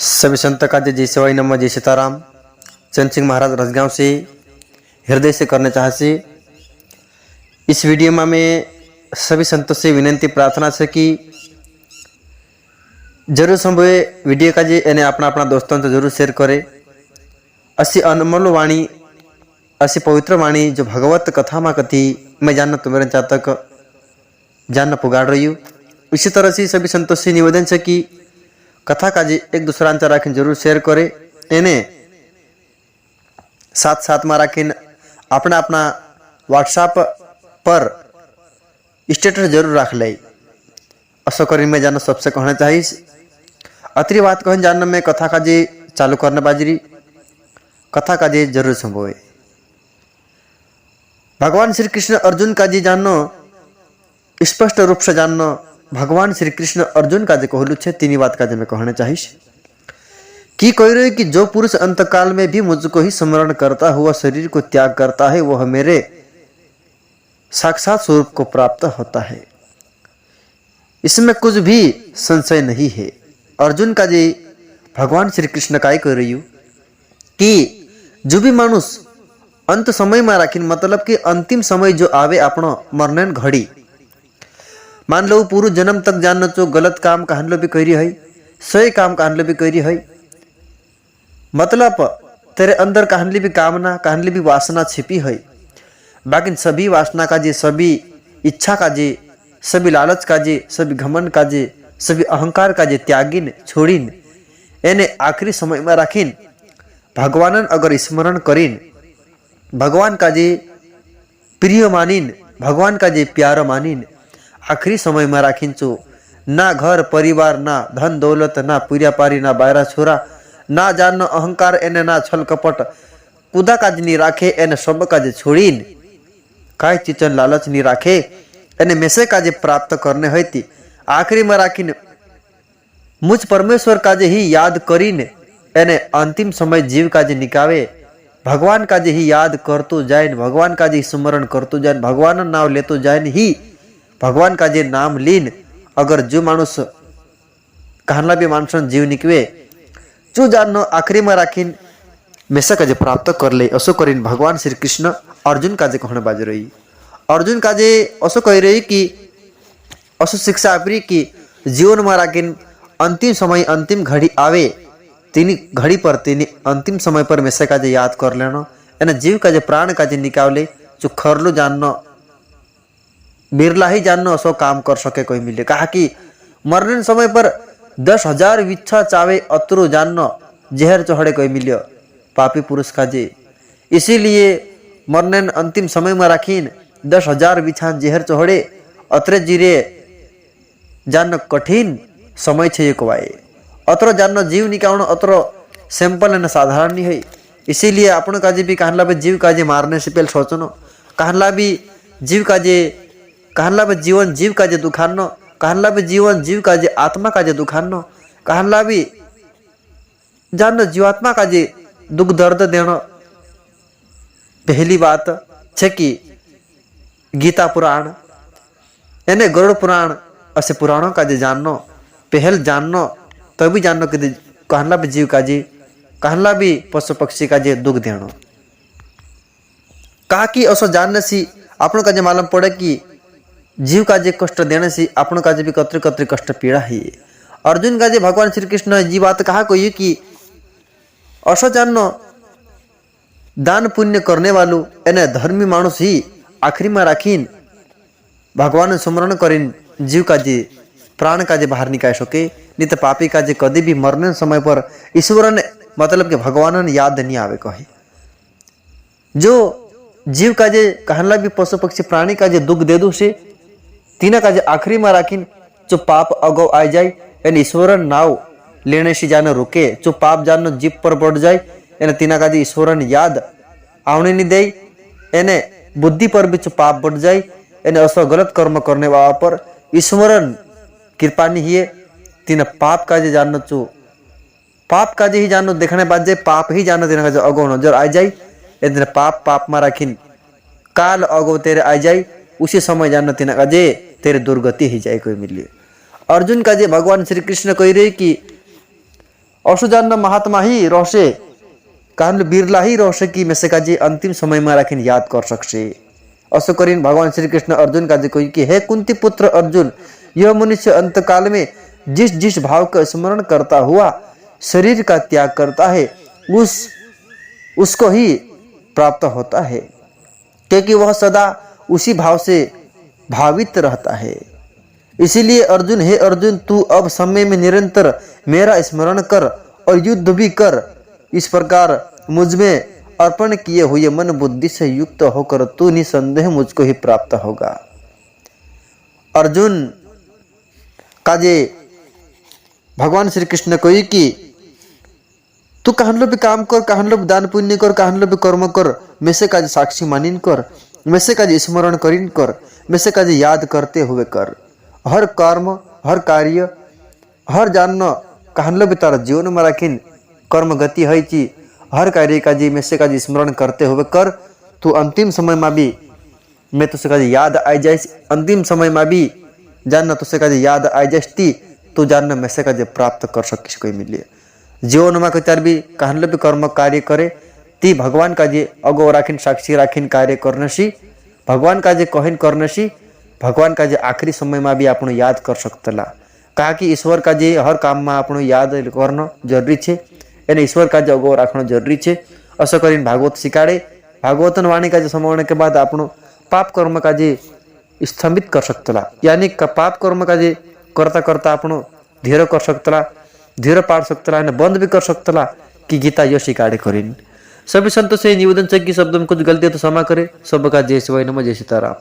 सभी संत का जय शिवाय नमः, जय सीताराम। चंद सिंह महाराज रसगांव से हृदय से करना चाहते। इस वीडियो में मैं सभी संतों से विनंती प्रार्थना है कि जरूर संभवे वीडियो का जे एने अपना अपना दोस्तों तो जरूर शेयर करे। असी अनमोल वाणी, असी पवित्र वाणी जो भगवत कथा में कथी मैं जानना तुम्हारे चाहतक जानना पुगाड़ रही हूँ। इसी तरह से सभी संतों से निवेदन है कि कथा का जी एक दूसरा अंतर राखीन जरूर शेयर करे। एने साथ साथ में राखीन अपना अपना व्हाट्सएप पर स्टेटस जरूर रख ले। असो करी मैं जानना सबसे कहना चाहिए। अतरी बात कहन जानना मैं कथा का जी चालू करने बाजरी। कथा का जी जरूर संभवे। भगवान श्री कृष्ण अर्जुन का जी जाननो स्पष्ट रूप से जाननो। भगवान श्री कृष्ण अर्जुन का जे कहलू छे तीन बात का जे मैं कहना चाहिए कि कह रहे कि जो पुरुष अंतकाल में भी मुझको ही स्मरण करता हुआ शरीर को त्याग करता है वह मेरे साक्षात स्वरूप को प्राप्त होता है। इसमें कुछ भी संशय नहीं है। अर्जुन का जी भगवान श्री कृष्ण का कह रही हूँ कि जो भी मानुष अंत समय में राखी, मतलब कि अंतिम समय जो आवे अपनो मरने घड़ी, मान लो पूरा जन्म तक जानना चो गलत काम कहलो भी करी है, सही काम कहलो भी करी है, मतलब तेरे अंदर कहली भी कामना कहली भी वासना छिपी है। बाकी सभी वासना का जे, सभी इच्छा का जे, सभी लालच का जे, सभी घमंड का जे, सभी अहंकार का जे त्यागिन छोड़ीन एने आखिरी समय में राखीन भगवान अगर स्मरण करीन, भगवान का जे प्रिय मानीन, भगवान का जे प्यार मानीन, आखिरी समय में राखीन चो ना घर परिवार, ना धन दौलत, ना पूरिया पारी, ना बायरा छोरा, ना जान अहंकार एने, ना छल कपट कुदा काज नहीं राखे एने सब काज छोड़ीन काय चिचन लालच नहीं राखे एने मेसे काजे प्राप्त करने होती। आखिरी में राखीन मुझ परमेश्वर काजे ही याद करीन एने अंतिम समय जीव काजे निकावे। भगवान काजे ही याद करतो जाए, भगवान काजे स्मरण करतो जाए, भगवान नाम लेतो जाए ही भगवान का जे नाम लीन। अगर जो मानुष कहला भी मानसन जीव निकवे जो जानो आखिरी में राखीन मेसा का जे प्राप्त कर ले। असो करीन भगवान श्री कृष्ण अर्जुन का जे कहने बाज रही। अर्जुन का जे असो कह रही कि असो शिक्षा आपरी कि जीवन में राखीन अंतिम समय अंतिम घड़ी आवे तीनी घड़ी पर तीनी अंतिम समय पर मेसा का जे याद कर लेना एना जीव का जे प्राण का जे निकाले जो खरलो जानना बिरला ही जानना असो काम कर सके कोई मिले। कहा कि मरने समय पर 10,000 विच्छा चावे अतरो जानना जहर चढ़े कोई मिलियो पापी पुरुष का जे। इसीलिए मरने अंतिम समय में राखीन 10,000 विच्छा जहर चढ़े अतरे जीरे जानना कठिन समय छे एक वाए। अतरो जानना जीव निकालना अतरो सिंपल न साधारण नहीं है। इसीलिए अपन का जे भी कहला भी जीव का जे मारने से पहले सोचनो, कहला भी जीव का जे, कहला भी जीवन जीव का जे दुखानो, कहला भी जीवन जीव का जे आत्मा का जे दुखानो, कहला भी जानना जीवात्मा का जे दुख दर्द देना। पहली बात छे कि गीता पुराण एने गरुड़ पुराण ऐसे पुराणों का जे जाननो पहल जाननो तभी जाननो कि कहला भी जीव का जे, कहला भी पशु पक्षी का जे दुख देना। कहा कि असो जानने से आपन का जे मालूम पड़े कि जीव का जे कष्ट देने से अपन का जे भी कतरे कतरे कष्ट पीड़ा ही। अर्जुन का जे भगवान श्री कृष्ण जी बात कहा कोई कि असो जानो दान पुण्य करने वालों एने धर्मी मानुष ही आखिरी में राखीन भगवान स्मरण करीन जीव का जे प्राण का जे बाहर निकाल सके। नहीं तो पापी का जे कभी भी मरने समय पर ईश्वर ने मतलब कि भगवान ने याद नहीं आवे कहे। जो जीव का जे कहला भी पशु पक्षी प्राणी का जे दुख दे दो से तीना का जे आखिरी में राखीन जो पाप अगो आ जाए यानी ईश्वर नाव लेने से जाने रुके, जो पाप जानो जीप पर बढ़ जाए यानी तीना का जे ईश्वर याद आने नहीं दे, यानी बुद्धि पर भी जो पाप बढ़ जाए यानी असो गलत कर्म करने वाला पर ईश्वर कृपा नहीं है। तीना पाप का जे जानो चो पाप का जे ही जानो देखने बाद जाए पाप ही जानो तीना का जो अगो नजर आ जाए यानी पाप पाप में राखीन काल अगो तेरे आ जाए उसी समय जानना तीना का जे तेरे दुर्गति ही जाए कोई मिलिए। अर्जुन का जे भगवान श्री कृष्ण कह रहे कि असो जानना महात्मा ही रहसे कहन बिरला ही रहसे कि में से काजे अंतिम समय में राखिन याद कर सकसे। असो करीन भगवान श्री कृष्ण अर्जुन का कोई कि हे कुंती पुत्र अर्जुन, यह मनुष्य अंतकाल में जिस जिस भाव का स्मरण करता हुआ शरीर का त्याग करता है उसको ही प्राप्त होता है, क्योंकि वह सदा उसी भाव से भावित रहता है। इसीलिए अर्जुन, हे अर्जुन, तू अब समय में निरंतर मेरा स्मरण कर और युद्ध भी कर। इस प्रकार मुझ में अर्पण किए हुए मन बुद्धि से युक्त होकर तू निसंदेह मुझको ही प्राप्त होगा। अर्जुन काजे भगवान श्री कृष्ण कोई कि तू कहन भी काम कर, कहन भी दान पुण्य कर, कहन भी कर्म कर, में से काज साक्षी मानिन कर, में से काज स्मरण करिन कर, में से काज याद करते हुए कर। हर कर्म हर कार्य हर जानना कहन भी तार जीवन में राखिन कर्म गति है कि हर कार्य का जी में से का जी स्मरण करते हुए कर। तू अंतिम समय में भी मैं तुझसे का याद आई जाए, अंतिम समय में भी जानना तुझसे का याद आई जाती तो जानना में से का प्राप्त कर सकिस कोई मिले। जीवन में कचार भी कहन भी कर्म कार्य करे ती भगवान का जे अगो राखिन साक्षी राखिन कार्य करनसी, भगवान का जे कहन करनसी, भगवान का जे आखिरी समय में भी आपण याद कर सकतला। कहा कि ईश्वर का जे हर काम में आपण याद करना जरूरी है, एने ईश्वर का जे अगो राखना जरूरी है। असो करीन भागवत सिखाड़े, भागवतन वाणी का जे समावण के बाद आपण पाप कर्म का जे स्तंभित कर सकतला, यानी पाप कर्म का जे करता करता आपण धीर कर सकतला, धीर पाड़ सकतला, बंद भी कर सकतला कि गीता यो सिखाड़े करीन। सभी संतों से निवेदन है कि शब्द में कुछ गलती है तो क्षमा करे। सबका जय शिवाय नमः, जय सीताराम।